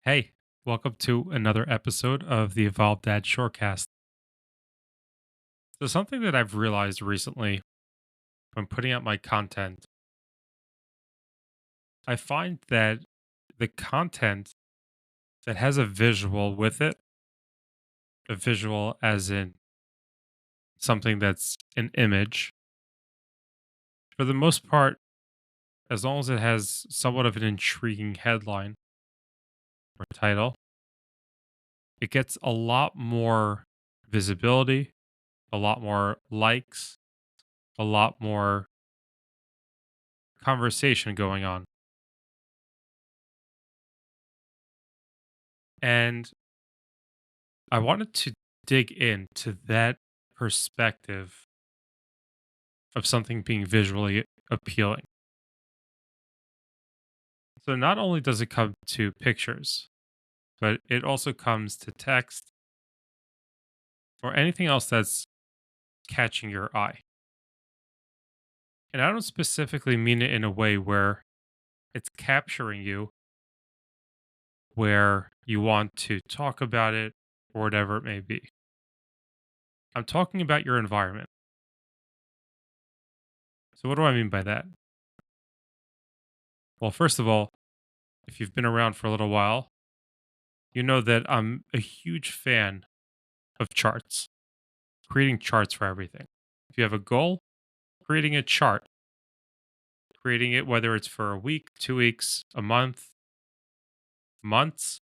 Hey, welcome to another episode of the Evolved Dad Shortcast. So, something that I've realized recently when putting out my content, I find that the content that has a visual with it, a visual as in something that's an image, for the most part, as long as it has somewhat of an intriguing headline or title, it gets a lot more visibility, a lot more likes, a lot more conversation going on. And I wanted to dig into that perspective of something being visually appealing. So not only does it come to pictures, but it also comes to text or anything else that's catching your eye. And I don't specifically mean it in a way where it's capturing you, where you want to talk about it or whatever it may be. I'm talking about your environment. So what do I mean by that? Well, first of all, if you've been around for a little while, you know that I'm a huge fan of charts, creating charts for everything. If you have a goal, creating a chart, creating it whether it's for a week, 2 weeks, a month, months,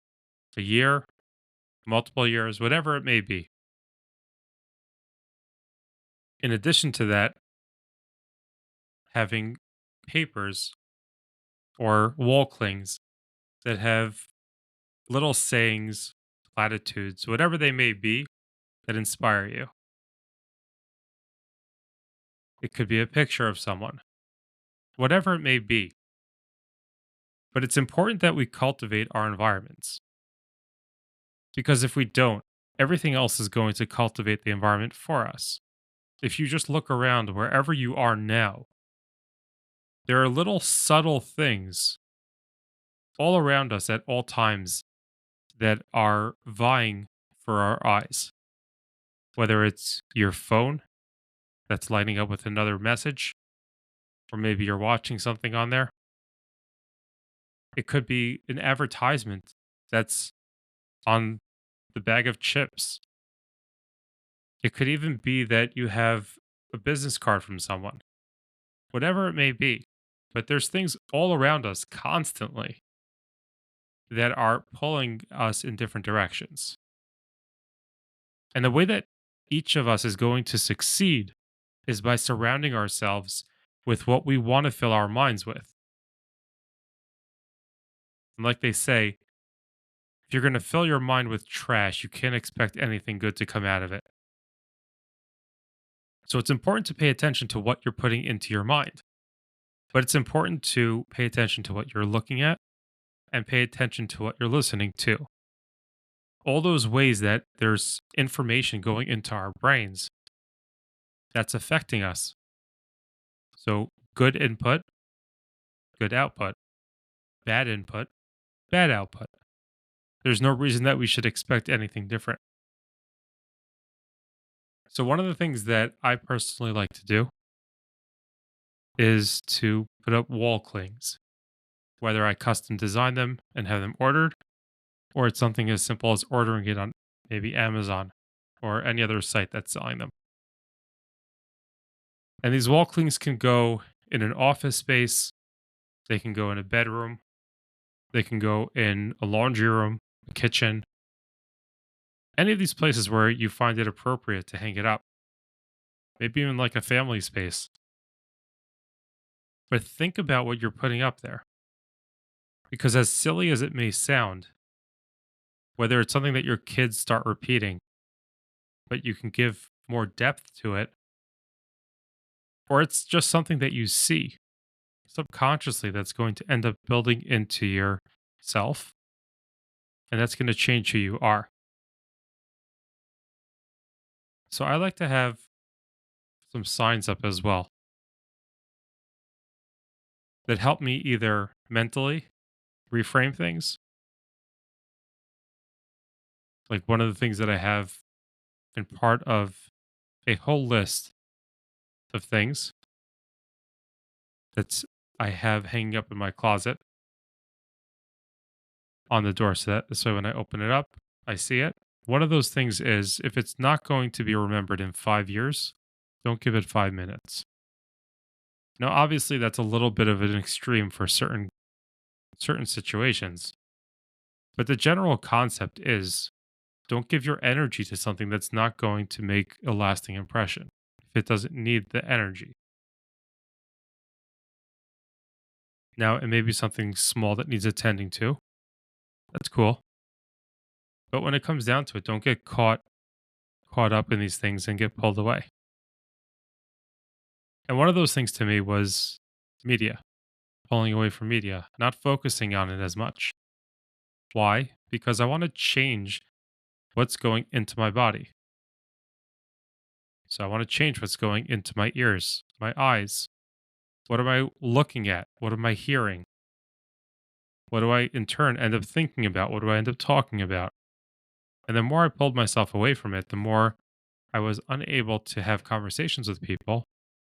a year, multiple years, whatever it may be. In addition to that, having papers or wall clings that have little sayings, platitudes, whatever they may be that inspire you. It could be a picture of someone, whatever it may be. But it's important that we cultivate our environments because if we don't, everything else is going to cultivate the environment for us. If you just look around wherever you are now, there are little subtle things all around us at all times that are vying for our eyes. Whether it's your phone that's lighting up with another message, or maybe you're watching something on there, it could be an advertisement that's on the bag of chips. It could even be that you have a business card from someone, whatever it may be. But there's things all around us constantly that are pulling us in different directions. And the way that each of us is going to succeed is by surrounding ourselves with what we want to fill our minds with. And like they say, if you're going to fill your mind with trash, you can't expect anything good to come out of it. So it's important to pay attention to what you're putting into your mind, but it's important to pay attention to what you're looking at and pay attention to what you're listening to. All those ways that there's information going into our brains that's affecting us. So, good input, good output, bad input, bad output. There's no reason that we should expect anything different. So, one of the things that I personally like to do is to put up wall clings, whether I custom design them and have them ordered, or it's something as simple as ordering it on maybe Amazon or any other site that's selling them. And these wall clings can go in an office space, they can go in a bedroom, they can go in a laundry room, a kitchen, any of these places where you find it appropriate to hang it up. Maybe even like a family space. But think about what you're putting up there. Because as silly as it may sound, whether it's something that your kids start repeating, but you can give more depth to it, or it's just something that you see subconsciously that's going to end up building into yourself, and that's going to change who you are. So I like to have some signs up as well that help me either mentally reframe things Like one of the things that I have been part of a whole list of things that's I have hanging up in my closet on the door so when I open it up, I see it. One of those things is if it's not going to be remembered in 5 years, don't give it 5 minutes. Now, obviously, that's a little bit of an extreme for certain situations, but the general concept is don't give your energy to something that's not going to make a lasting impression if it doesn't need the energy. Now, it may be something small that needs attending to. That's cool. But when it comes down to it, don't get caught up in these things and get pulled away. And one of those things to me was media, pulling away from media, not focusing on it as much. Why? Because I want to change what's going into my body. So I want to change what's going into my ears, my eyes. What am I looking at? What am I hearing? What do I in turn end up thinking about? What do I end up talking about? And the more I pulled myself away from it, the more I was unable to have conversations with people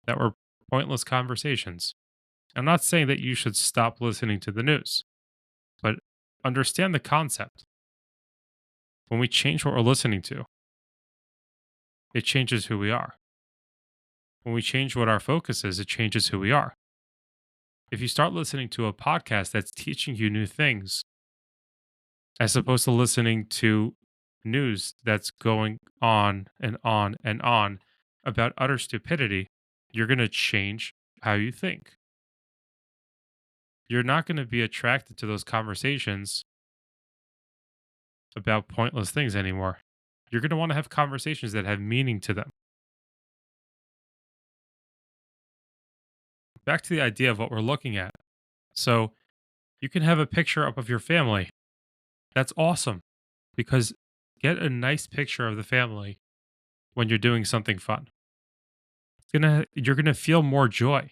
that were pointless conversations. I'm not saying that you should stop listening to the news, but understand the concept. When we change what we're listening to, it changes who we are. When we change what our focus is, it changes who we are. If you start listening to a podcast that's teaching you new things, as opposed to listening to news that's going on and on and on about utter stupidity, you're going to change how you think. You're not going to be attracted to those conversations about pointless things anymore. You're going to want to have conversations that have meaning to them. Back to the idea of what we're looking at. So you can have a picture up of your family. That's awesome because get a nice picture of the family when you're doing something fun. You're gonna feel more joy.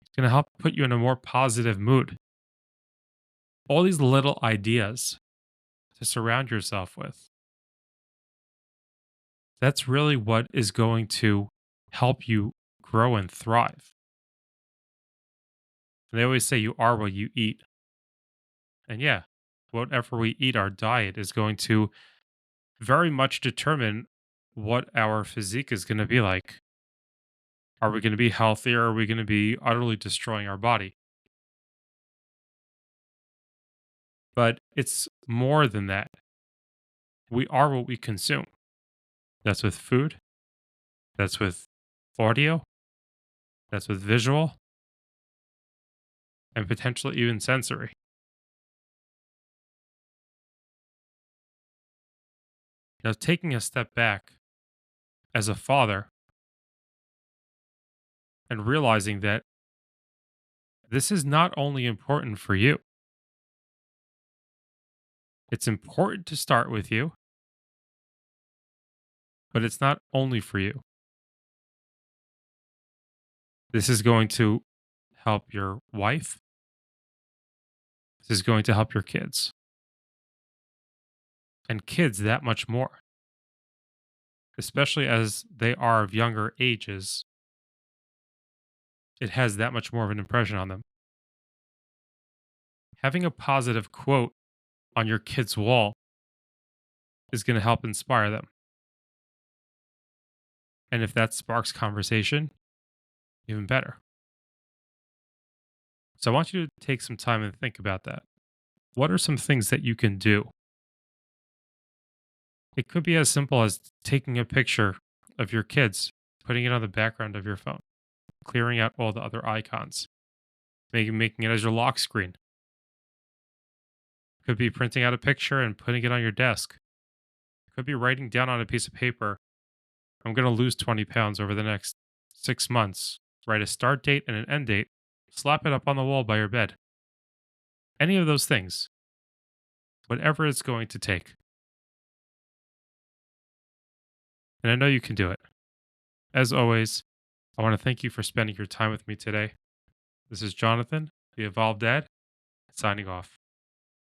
It's gonna help put you in a more positive mood. All these little ideas to surround yourself with. That's really what is going to help you grow and thrive. And they always say you are what you eat. And yeah, whatever we eat, our diet is going to very much determine what our physique is going to be like. Are we going to be healthy or are we going to be utterly destroying our body? But it's more than that. We are what we consume. That's with food, that's with audio, that's with visual, and potentially even sensory. Now, taking a step back as a father and realizing that this is not only important for you, it's important to start with you, but it's not only for you. This is going to help your wife, this is going to help your kids, and kids that much more, especially as they are of younger ages. It has that much more of an impression on them. Having a positive quote on your kid's wall is going to help inspire them. And if that sparks conversation, even better. So I want you to take some time and think about that. What are some things that you can do? It could be as simple as taking a picture of your kids, putting it on the background of your phone, clearing out all the other icons, making it as your lock screen. Could be printing out a picture and putting it on your desk. Could be writing down on a piece of paper, I'm going to lose 20 pounds over the next 6 months. Write a start date and an end date. Slap it up on the wall by your bed. Any of those things, whatever it's going to take. And I know you can do it. As always, I want to thank you for spending your time with me today. This is Jonathan, the Evolved Dad, signing off.